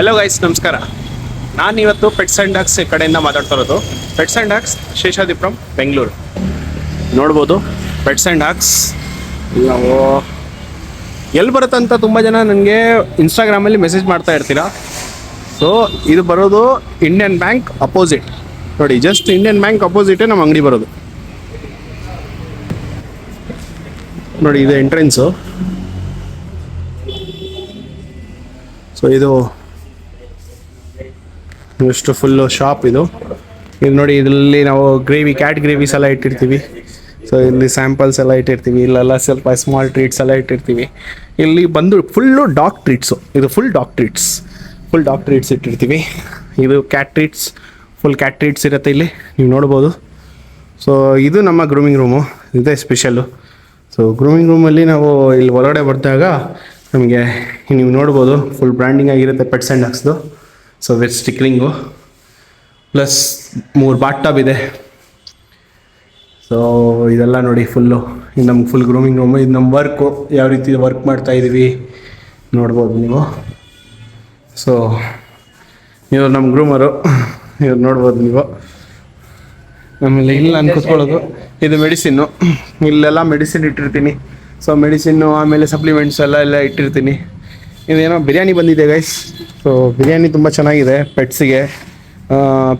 Hello guys, ನಮಸ್ಕಾರ. ನಾನಿವತ್ತು pets and dogs ಕಡೆಯಿಂದ ಮಾತಾಡ್ತಾ ಇರೋದು. Pets and dogs Seshadripuram, Bengaluru. ನೋಡ್ಬೋದು ಪೆಟ್ಸ್ ಆ್ಯಂಡ್ ಡಾಗ್ಸ್ ನಾವು ಎಲ್ಲಿ ಬರುತ್ತಂತ ತುಂಬ ಜನ ನನಗೆ ಇನ್ಸ್ಟಾಗ್ರಾಮಲ್ಲಿ ಮೆಸೇಜ್ ಮಾಡ್ತಾ ಇರ್ತೀರಾ. ಸೊ ಇದು ಬರೋದು ಇಂಡಿಯನ್ ಬ್ಯಾಂಕ್ ಅಪೋಸಿಟ್. ನೋಡಿ, ಜಸ್ಟ್ ಇಂಡಿಯನ್ ಬ್ಯಾಂಕ್ ಅಪೋಸಿಟೇ ನಮ್ಮ ಅಂಗಡಿ ಬರೋದು. ನೋಡಿ, ಇದು ಎಂಟ್ರೆನ್ಸು. ಸೊ ಇದು ಇಷ್ಟು ಫುಲ್ಲು ಶಾಪ್ ಇದು ನೋಡಿ. ಇದರಲ್ಲಿ ನಾವು ಗ್ರೇವಿ, ಕ್ಯಾಟ್ ಗ್ರೇವೀಸ್ ಎಲ್ಲ ಇಟ್ಟಿರ್ತೀವಿ. ಸೊ ಇಲ್ಲಿ ಸ್ಯಾಂಪಲ್ಸ್ ಎಲ್ಲ ಇಟ್ಟಿರ್ತೀವಿ. ಇಲ್ಲೆಲ್ಲ ಸ್ವಲ್ಪ ಸ್ಮಾಲ್ ಟ್ರೀಟ್ಸ್ ಎಲ್ಲ ಇಟ್ಟಿರ್ತೀವಿ. ಇಲ್ಲಿ ಬಂದು ಫುಲ್ಲು ಡಾಗ್ ಟ್ರೀಟ್ಸು. ಇದು ಫುಲ್ ಡಾಗ್ ಟ್ರೀಟ್ಸ್ ಇಟ್ಟಿರ್ತೀವಿ. ಇದು cat treats, full cat treats ಇರುತ್ತೆ ಇಲ್ಲಿ, ನೀವು ನೋಡ್ಬೋದು. ಸೊ ಇದು ನಮ್ಮ ಗ್ರೂಮಿಂಗ್ ರೂಮು, ಇದೇ ಸ್ಪೆಷಲ್ಲು. ಸೊ ಗ್ರೂಮಿಂಗ್ ರೂಮಲ್ಲಿ ನಾವು ಇಲ್ಲಿ ಹೊರಗಡೆ ಬಂದಾಗ ನಮಗೆ ನೀವು ನೋಡ್ಬೋದು ಫುಲ್ ಬ್ರ್ಯಾಂಡಿಂಗ್ ಆಗಿರುತ್ತೆ ಪೆಟ್ಸ್ ಆ್ಯಂಡ್ ಡಾಗ್ಸ್ದು. So with stickering plus 3 bath tub ಇದೆ. ಸೊ ಇದೆಲ್ಲ ನೋಡಿ ಫುಲ್ಲು, ಇದು ನಮ್ಗೆ ಫುಲ್ ಗ್ರೂಮಿಂಗ್ ರೂಮು. ಇದು ನಮ್ಮ ವರ್ಕು, ಯಾವ ರೀತಿ ವರ್ಕ್ ಮಾಡ್ತಾ ಇದ್ದೀವಿ ನೋಡ್ಬೋದು ನೀವು. ಸೊ ಇವ್ರು ನಮ್ಮ ಗ್ರೂಮರು, ಇವ್ರು ನೋಡ್ಬೋದು ನೀವು. ಆಮೇಲೆ ಇಲ್ಲಿ ನಾನು ಕೂತ್ಕೊಳ್ಳೋದು, ಇದು ಮೆಡಿಸಿನ್ನು. ಇಲ್ಲೆಲ್ಲ ಮೆಡಿಸಿನ್ ಇಟ್ಟಿರ್ತೀನಿ. ಸೊ ಮೆಡಿಸಿನ್ನು ಆಮೇಲೆ ಸಪ್ಲಿಮೆಂಟ್ಸ್ ಎಲ್ಲ ಇಟ್ಟಿರ್ತೀನಿ. ಇದೇನೋ ಬಿರಿಯಾನಿ ಬಂದಿದೆ ಗೈಸ್. ಸೊ ಬಿರಿಯಾನಿ ತುಂಬ ಚೆನ್ನಾಗಿದೆ. ಪೆಟ್ಸಿಗೆ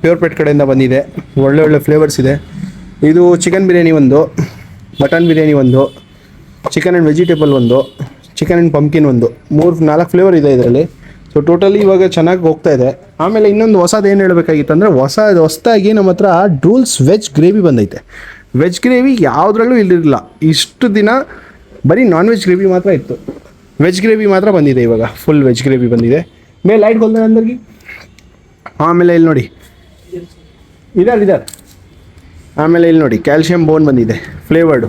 ಪ್ಯೂರ್ ಪೆಟ್ ಕಡೆಯಿಂದ ಬಂದಿದೆ. ಒಳ್ಳೆ ಫ್ಲೇವರ್ಸ್ ಇದೆ. ಇದು ಚಿಕನ್ ಬಿರಿಯಾನಿ ಒಂದು, ಮಟನ್ ಬಿರಿಯಾನಿ ಒಂದು, ಚಿಕನ್ ಆ್ಯಂಡ್ ವೆಜಿಟೇಬಲ್ ಒಂದು, ಚಿಕನ್ ಆ್ಯಂಡ್ ಪಂಪ್ಕಿನ್ ಒಂದು, 4 ಫ್ಲೇವರ್ ಇದೆ ಇದರಲ್ಲಿ. ಸೊ ಟೋಟಲಿ ಇವಾಗ ಚೆನ್ನಾಗಿ ಹೋಗ್ತಾ ಇದೆ. ಆಮೇಲೆ ಇನ್ನೊಂದು ಹೊಸದು ಏನು ಹೇಳಬೇಕಾಗಿತ್ತು ಅಂದರೆ, ಹೊಸದಾಗಿ ನಮ್ಮ ಹತ್ರ ರೂಲ್ಸ್ ವೆಜ್ ಗ್ರೇವಿ ಬಂದೈತೆ. ವೆಜ್ ಗ್ರೇವಿ ಯಾವುದ್ರಲ್ಲೂ ಇಲ್ಲಿರಲಿಲ್ಲ. ಇಷ್ಟು ದಿನ ಬರೀ ನಾನ್ ವೆಜ್ ಗ್ರೇವಿ ಮಾತ್ರ ಇತ್ತು. ವೆಜ್ ಗ್ರೇವಿ ಮಾತ್ರ ಬಂದಿದೆ ಇವಾಗ, ಫುಲ್ ವೆಜ್ ಗ್ರೇವಿ ಬಂದಿದೆ. ಮೇಲೆ ಲೈಟ್ ಗೊಲ್ದ ಅಂದ್ರಿಗೆ. ಆಮೇಲೆ ಇಲ್ಲಿ ನೋಡಿ ಇದಾರೆ. ಆಮೇಲೆ ಇಲ್ಲಿ ನೋಡಿ ಕ್ಯಾಲ್ಶಿಯಂ ಬೋನ್ ಬಂದಿದೆ, ಫ್ಲೇವರ್ಡು.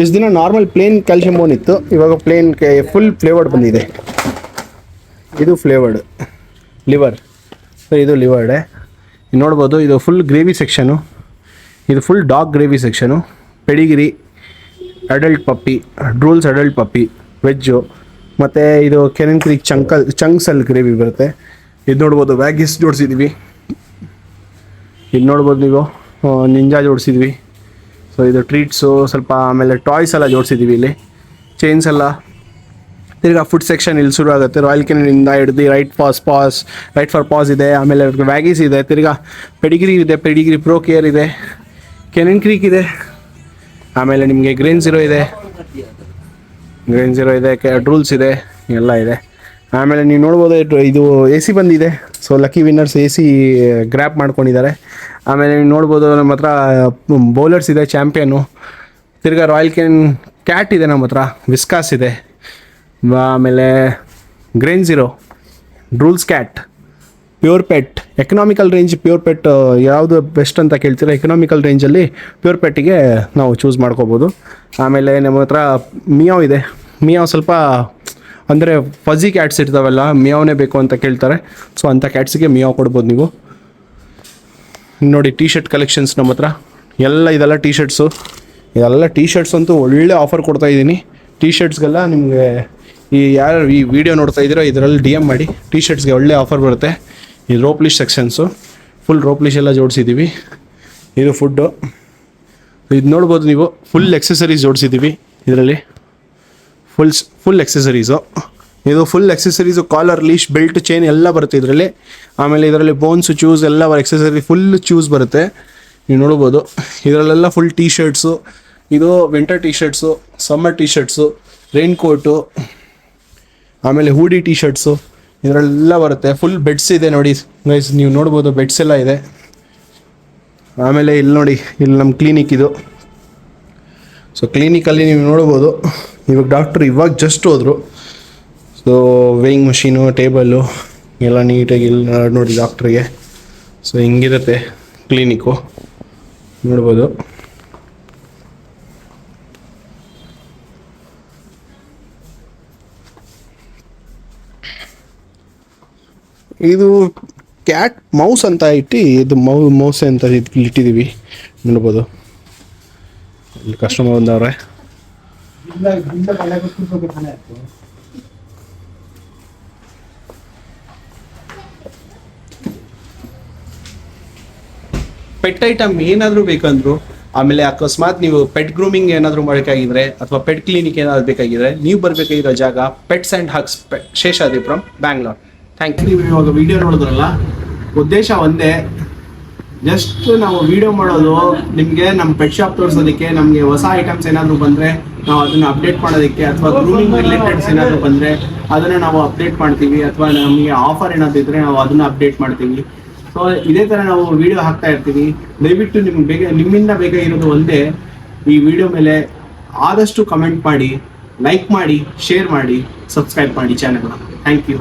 ಇಷ್ಟು ದಿನ ನಾರ್ಮಲ್ ಪ್ಲೇನ್ ಕ್ಯಾಲ್ಶಿಯಂ ಬೋನ್ ಇತ್ತು, ಇವಾಗ ಪ್ಲೇನ್ ಫುಲ್ ಫ್ಲೇವರ್ಡ್ ಬಂದಿದೆ. ಇದು ಫ್ಲೇವರ್ಡ್ ಲಿವರ್. ಸೊ ಇದು ಲಿವರ್ಡೆ ನೋಡ್ಬೋದು. ಇದು ಫುಲ್ ಗ್ರೇವಿ ಸೆಕ್ಷನು. ಇದು full dog gravy section. Pedigree, adult puppy, Drools adult puppy, veg. ಮತ್ತು ಇದು ಕೆನೆನ್ ಕ್ರೀಕ್ ಚಂಕ್ಸಲ್ಲಿ ಗ್ರೇವಿ ಬರುತ್ತೆ. ಇದು ನೋಡ್ಬೋದು ವ್ಯಾಗಿಸ್ ಜೋಡಿಸಿದ್ವಿ. ಇದು ನೋಡ್ಬೋದು ನೀವು ನಿಂಜಾ ಜೋಡಿಸಿದ್ವಿ. ಸೊ ಇದು ಟ್ರೀಟ್ಸು ಸ್ವಲ್ಪ, ಆಮೇಲೆ ಟಾಯ್ಸ್ ಎಲ್ಲ ಜೋಡಿಸಿದ್ವಿ. ಇಲ್ಲಿ ಚೈನ್ಸ್ ಎಲ್ಲ. ತಿರ್ಗಾ ಫುಡ್ ಸೆಕ್ಷನ್ ಇಲ್ಲಿ ಶುರು ಆಗುತ್ತೆ. ರಾಯಲ್ ಕೆನೆನಿಂದ ಹಿಡ್ದು ರೈಟ್ ಫಾರ್ ಪಾಸ್ ಇದೆ. ಆಮೇಲೆ ವ್ಯಾಗೀಸ್ ಇದೆ. ತಿರ್ಗಾ ಪೆಡಿಗ್ರಿ ಇದೆ, ಪೆಡಿಗ್ರಿ ಪ್ರೋ ಕೇರ್ ಇದೆ, ಕೆನೆನ್ ಕ್ರೀಕ್ ಇದೆ. ಆಮೇಲೆ ನಿಮಗೆ ಗ್ರೇನ್ ಝೀರೋ ಇದೆ, ರೂಲ್ಸ್ ಇದೆ, ಎಲ್ಲ ಇದೆ. ಆಮೇಲೆ ನೀವು ನೋಡ್ಬೋದು ಇದು ಎ ಸಿ ಬಂದಿದೆ. So lucky winners A C ಗ್ರ್ಯಾಪ್ ಮಾಡ್ಕೊಂಡಿದ್ದಾರೆ. ಆಮೇಲೆ ನೀವು ನೋಡ್ಬೋದು ನಮ್ಮ ಹತ್ರ ಬೌಲರ್ಸ್ ಇದೆ, ಚಾಂಪಿಯನು. ತಿರ್ಗಾ ರಾಯಲ್ ಕ್ಯಾಟ್ ಇದೆ ನಮ್ಮ ಹತ್ರ, ವಿಸ್ಕಾಸ್ ಇದೆ. ಆಮೇಲೆ grain zero, Drools cat, pure pet. Economical range pure pet ಯಾವುದು ಬೆಸ್ಟ್ ಅಂತ ಕೇಳ್ತೀರಾ? ಎಕನಾಮಿಕಲ್ ರೇಂಜಲ್ಲಿ ಪ್ಯೂರ್ ಪೆಟ್ಟಿಗೆ ನಾವು ಚೂಸ್ ಮಾಡ್ಕೋಬೋದು. ಆಮೇಲೆ ನಮ್ಮ ಹತ್ರ ಮಿಯಾವ್ ಇದೆ. ಮಿಯಾವ್ ಸ್ವಲ್ಪ ಅಂದರೆ ಫಜಿ ಕ್ಯಾಟ್ಸ್ ಇರ್ತಾವಲ್ಲ, ಮಿಯಾವ್ನೇ ಬೇಕು ಅಂತ ಕೇಳ್ತಾರೆ. ಸೊ ಅಂಥ ಕ್ಯಾಟ್ಸಿಗೆ ಮಿಯಾವ್ ಕೊಡ್ಬೋದು ನೀವು. ನೋಡಿ ಟೀ ಶರ್ಟ್ ಕಲೆಕ್ಷನ್ಸ್ ನಮ್ಮ ಹತ್ರ ಇದೆಲ್ಲ ಟೀ ಶರ್ಟ್ಸು. ಇದೆಲ್ಲ ಟೀ ಶರ್ಟ್ಸ್ ಅಂತೂ ಒಳ್ಳೆ ಆಫರ್ ಕೊಡ್ತಾಯಿದ್ದೀನಿ. ಟೀ ಶರ್ಟ್ಸ್ಗೆಲ್ಲ ನಿಮಗೆ ಯಾರು ಈ ವಿಡಿಯೋ ನೋಡ್ತಾ ಇದ್ದೀರೋ ಇದರಲ್ಲಿ DM ಮಾಡಿ. ಟೀ ಶರ್ಟ್ಸ್ಗೆ ಒಳ್ಳೆ ಆಫರ್ ಬರುತ್ತೆ. ಇದು ರೋಪ್ಲಿಶ್ ಸೆಕ್ಷನ್ಸು, ಫುಲ್ ರೋಪ್ಲಿಶ್ ಎಲ್ಲ ಜೋಡಿಸಿದ್ದೀವಿ. ಇದು ಫುಡ್ಡು. ಇದು ನೋಡ್ಬೋದು ನೀವು, ಫುಲ್ ಎಕ್ಸೆಸರೀಸ್ ಜೋಡಿಸಿದ್ದೀವಿ ಇದರಲ್ಲಿ. ಫುಲ್ ಎಕ್ಸೆಸರೀಸು. ಇದು ಫುಲ್ ಎಕ್ಸೆಸರೀಸು, ಕಾಲರ್, ಲೀಶ್, ಬೆಲ್ಟ್, ಚೈನ್ ಎಲ್ಲ ಬರುತ್ತೆ ಇದರಲ್ಲಿ. ಆಮೇಲೆ ಇದರಲ್ಲಿ ಬೋನ್ಸು, ಚೂಸ್ ಎಲ್ಲ ಎಕ್ಸೆಸರಿ ಫುಲ್ ಚೂಸ್ ಬರುತ್ತೆ, ನೀವು ನೋಡ್ಬೋದು. ಇದರಲ್ಲೆಲ್ಲ ಫುಲ್ ಟೀ ಶರ್ಟ್ಸು. ಇದು winter tea shirts, summer tea shirts, rain coat, ಆಮೇಲೆ ಹೂಡಿ ಟೀ ಶರ್ಟ್ಸು, ಇದರಲ್ಲೆಲ್ಲ ಬರುತ್ತೆ. ಫುಲ್ ಬೆಡ್ಸ್ ಇದೆ ನೋಡಿ ಗೈಸ್, ನೀವು ನೋಡ್ಬೋದು ಬೆಡ್ಸ್ ಎಲ್ಲ ಇದೆ. ಆಮೇಲೆ ಇಲ್ಲಿ ನೋಡಿ, ಇಲ್ಲಿ ನಮ್ಮ ಕ್ಲಿನಿಕ್ ಇದು. ಸೊ ಕ್ಲಿನಿಕಲ್ಲಿ ನೀವು ನೋಡ್ಬೋದು, ಇವಾಗ ಡಾಕ್ಟ್ರು ಇವಾಗ ಜಸ್ಟ್ ಹೋದರು. ಸೊ ವೇಯಿಂಗ್ ಮಷೀನು, ಟೇಬಲ್ಲು ಎಲ್ಲ ನೀಟಾಗಿ ಇಲ್ಲಿ ನೋಡಿ ಡಾಕ್ಟ್ರಿಗೆ. ಸೊ ಹಿಂಗಿರುತ್ತೆ ಕ್ಲಿನಿಕ್ಕು, ನೋಡ್ಬೋದು. ಇದು ಕ್ಯಾಟ್ ಮೌಸ್ ಅಂತ ಇದು ಮೌಸ್ ಅಂತ ಇಟ್ಟಿದ್ದೀವಿ, ನೋಡ್ಬೋದು. ಇಲ್ಲಿ ಕಸ್ಟಮರ್ ಬಂದವ್ರೆ. ಪೆಟ್ ಐಟಮ್ ಏನಾದರೂ ಬೇಕಂದ್ರು, ಆಮೇಲೆ ಅಕಸ್ಮಾತ್ ನೀವು ಪೆಟ್ ಗ್ರೂಮಿಂಗ್ ಏನಾದರೂ ಬೇಕಾಗಿದ್ರೆ ಅಥವಾ ಪೆಟ್ ಕ್ಲಿನಿಕ್ ಏನಾದರೂ ಬೇಕಾಗಿದ್ರೆ ನೀವು ಬರಬೇಕಾಗಿರೋ ಜಾಗ Pets and Hugs Seshadripuram, Bangalore. Thank you. ನೀವು ಇವಾಗ ವಿಡಿಯೋ ನೋಡಿದ್ರಲ್ಲ, ಉದ್ದೇಶ ಒಂದೇ, ಜಸ್ಟ್ ನಾವು ವಿಡಿಯೋ ಮಾಡೋದು ನಿಮಗೆ ನಮ್ಮ ಪೆಟ್ ಶಾಪ್ ತೋರಿಸೋದಕ್ಕೆ. ನಮಗೆ ಹೊಸ ಐಟಮ್ಸ್ ಏನಾದರೂ ಬಂದರೆ ನಾವು ಅದನ್ನು ಅಪ್ಡೇಟ್ ಮಾಡೋದಕ್ಕೆ, ಅಥವಾ ಗ್ರೂಮಿಂಗ್ ರಿಲೇಟೆಡ್ಸ್ ಏನಾದರೂ ಬಂದರೆ ಅದನ್ನು ನಾವು ಅಪ್ಡೇಟ್ ಮಾಡ್ತೀವಿ, ಅಥವಾ ನಮಗೆ ಆಫರ್ ಏನಾದರೂ ಇದ್ದರೆ ನಾವು ಅದನ್ನು ಅಪ್ಡೇಟ್ ಮಾಡ್ತೀವಿ. ಸೊ ಇದೇ ಥರ ನಾವು ವಿಡಿಯೋ ಹಾಕ್ತಾ ಇರ್ತೀವಿ. ದಯವಿಟ್ಟು ನಿಮ್ಮಿಂದ ಬೇಗ ಇರೋದು ಒಂದೇ, ಈ ವಿಡಿಯೋ ಮೇಲೆ ಆದಷ್ಟು ಕಮೆಂಟ್ ಮಾಡಿ, ಲೈಕ್ ಮಾಡಿ, ಶೇರ್ ಮಾಡಿ, ಸಬ್ಸ್ಕ್ರೈಬ್ ಮಾಡಿ ಚಾನಲ್ನ. Thank you.